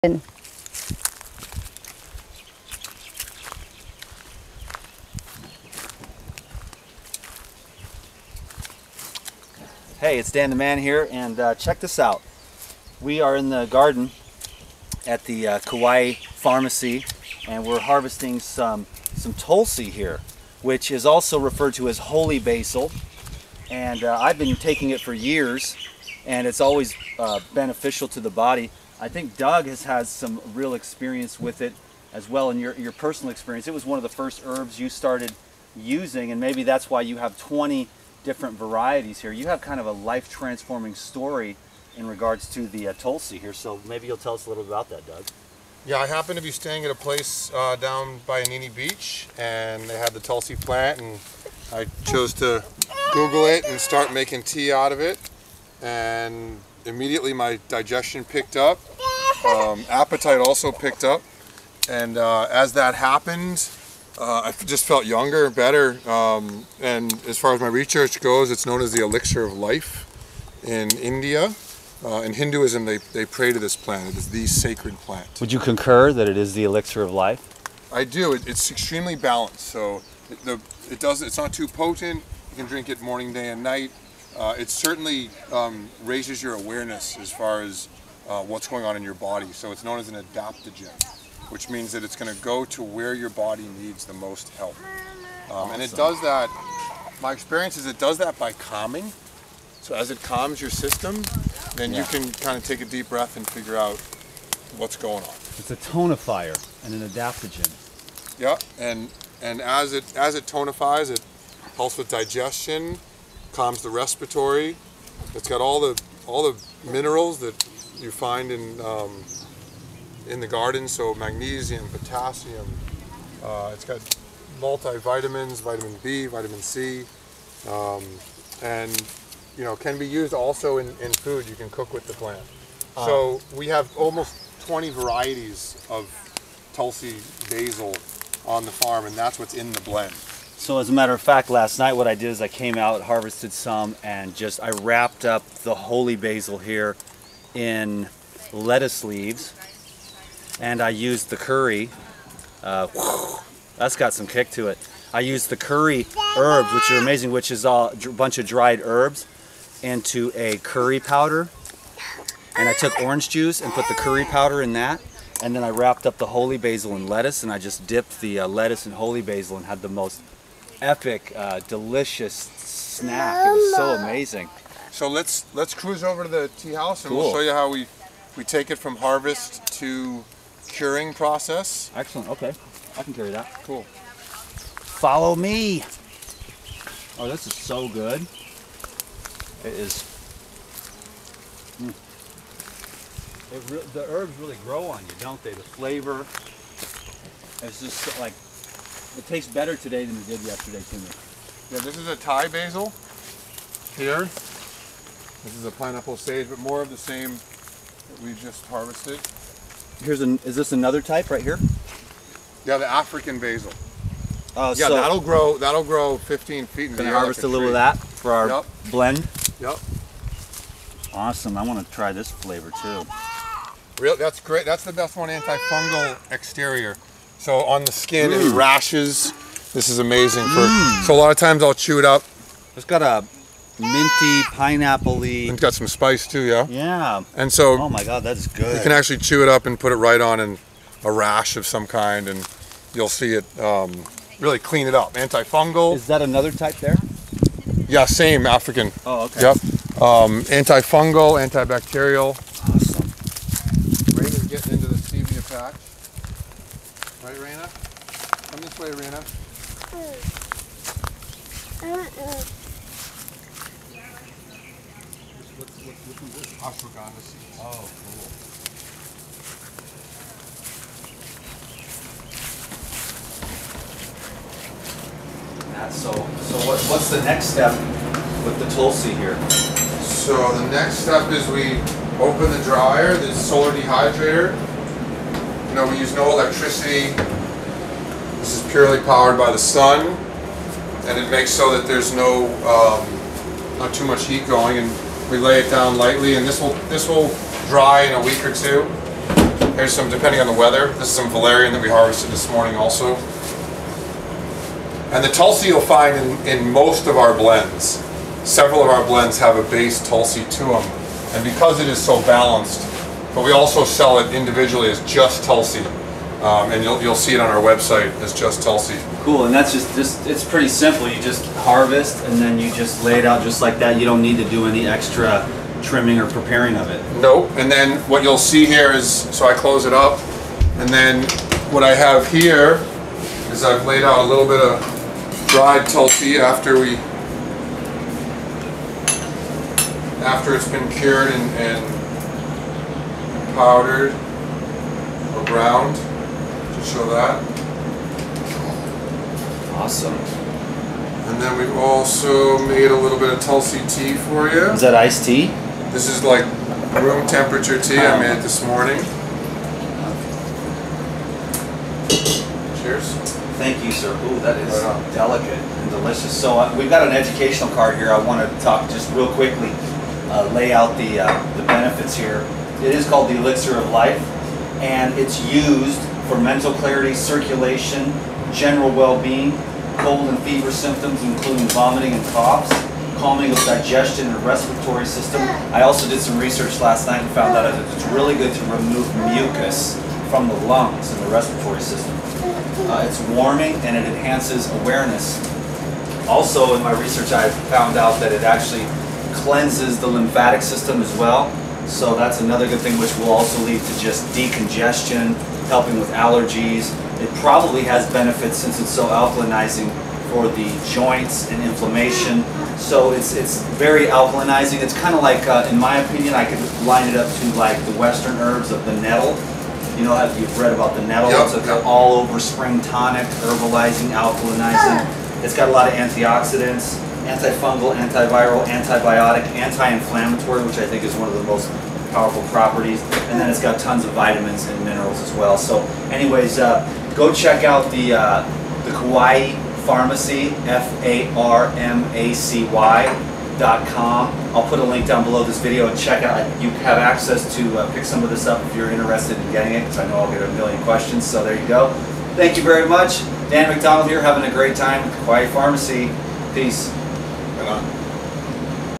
Hey, it's Dan the Man here, and check this out. We are in the garden at the Kauai Pharmacy, and we're harvesting some Tulsi here, which is also referred to as holy basil. And I've been taking it for years, and it's always beneficial to the body. I think Doug has had some real experience with it as well in your personal experience. It was one of the first herbs you started using, and maybe that's why you have 20 different varieties here. You have kind of a life-transforming story in regards to the Tulsi here, so maybe you'll tell us a little bit about that, Doug. Yeah, I happen to be staying at a place down by Anini Beach, and they had the Tulsi plant, and I chose to Google it and start making tea out of it, and immediately my digestion picked up, appetite also picked up, and as that happened, I just felt younger, better, and as far as my research goes, it's known as the Elixir of Life in India. In Hinduism, they pray to this plant. It is the sacred plant. Would you concur that it is the elixir of life? I do. It's extremely balanced, so it's not too potent. You can drink it morning, day, and night. It certainly raises your awareness as far as what's going on in your body. So it's known as an adaptogen, which means that it's going to go to where your body needs the most help. Awesome. And it does that, my experience is it does that by calming. So as it calms your system, then you can kind of take a deep breath and figure out what's going on. It's a tonifier and an adaptogen. Yeah, and as it tonifies, it helps with digestion, calms the respiratory. It's got all the minerals that you find in the garden, so magnesium, potassium. It's got multivitamins, vitamin B, vitamin C, and can be used also in food. You can cook with the plant. So we have almost 20 varieties of Tulsi basil on the farm, and that's what's in the blend. So as a matter of fact, last night what I did is I came out, harvested some, and I wrapped up the holy basil here in lettuce leaves, and I used the curry. That's got some kick to it. I used the curry herbs, which are amazing, which is a bunch of dried herbs, into a curry powder, and I took orange juice and put the curry powder in that, and then I wrapped up the holy basil in lettuce, and I just dipped the lettuce in holy basil and had the most epic, delicious snack. It was so amazing. So let's cruise over to the tea house, and we'll show you how we take it from harvest to curing process. Excellent. Okay, I can carry that. Cool. Follow me. Oh, this is so good. It is. The herbs really grow on you, don't they? The flavor. It's just like, it tastes better today than it did yesterday to me. Yeah, this is a Thai basil here. This is a pineapple sage, but more of the same that we just harvested. Is this another type right here? Yeah, the African basil. Oh, yeah, so that'll grow 15 feet in the air. Can I harvest a little of that for our blend? Yep. Awesome. I want to try this flavor too. Real, that's great. That's the best one, antifungal exterior. So on the skin, any rashes, this is amazing. So a lot of times I'll chew it up. It's got a minty, pineapple-y. It's got some spice too, yeah? Yeah. And so, oh my God, that's good. You can actually chew it up and put it right on a rash of some kind, and you'll see it really clean it up. Antifungal. Is that another type there? Yeah, same, African. Oh, okay. Yep. Antifungal, antibacterial. Awesome. Raina's getting into the stevia patch. Right, Raina? Come this way, Raina. What's this? Ashwagandha seeds. Oh, cool. So what's the next step with the Tulsi here? So the next step is we open the dryer, the solar dehydrator. We use no electricity. This is purely powered by the sun, and it makes so that there's not too much heat going, and we lay it down lightly, and this will dry in a week or two. Here's some, depending on the weather, this is some valerian that we harvested this morning also. And the Tulsi you'll find in most of our blends. Several of our blends have a base Tulsi to them. And because it is so balanced, but we also sell it individually as just Tulsi. And you'll see it on our website as just Tulsi. Cool, and that's just it's pretty simple. You just harvest and then you just lay it out just like that. You don't need to do any extra trimming or preparing of it. Nope. And then what you'll see here is, so I close it up, and then what I have here is I've laid out a little bit of dried Tulsi after it's been cured and powdered or ground, to show that. Awesome. And then we've also made a little bit of Tulsi tea for you. Is that iced tea? This is like room temperature tea. I made it this morning. Cheers. Thank you, sir. Ooh, that is delicate and delicious. So we've got an educational card here. I want to talk just real quickly, lay out the benefits here. It is called the Elixir of Life, and it's used for mental clarity, circulation, general well-being, cold and fever symptoms, including vomiting and coughs, calming of digestion and respiratory system. I also did some research last night and found out that it's really good to remove mucus from the lungs and the respiratory system. It's warming and it enhances awareness. Also, in my research, I found out that it actually cleanses the lymphatic system as well. So that's another good thing, which will also lead to just decongestion, helping with allergies. It probably has benefits since it's so alkalinizing for the joints and inflammation. So it's very alkalinizing. It's kind of like, in my opinion, I could line it up to like the Western herbs of the nettle. You know, you've read about the nettle. Yep, It's an all-over spring tonic, herbalizing, alkalinizing. It's got a lot of antioxidants, antifungal, antiviral, antibiotic, anti-inflammatory, which I think is one of the most powerful properties. And then it's got tons of vitamins and minerals as well. So anyways, go check out the Kauai Pharmacy, FARMACY.com. I'll put a link down below this video and check out. You have access to pick some of this up if you're interested in getting it, because I know I'll get a million questions. So there you go. Thank you very much. Dan McDonald here, having a great time at the Kauai Pharmacy. Peace. Right on.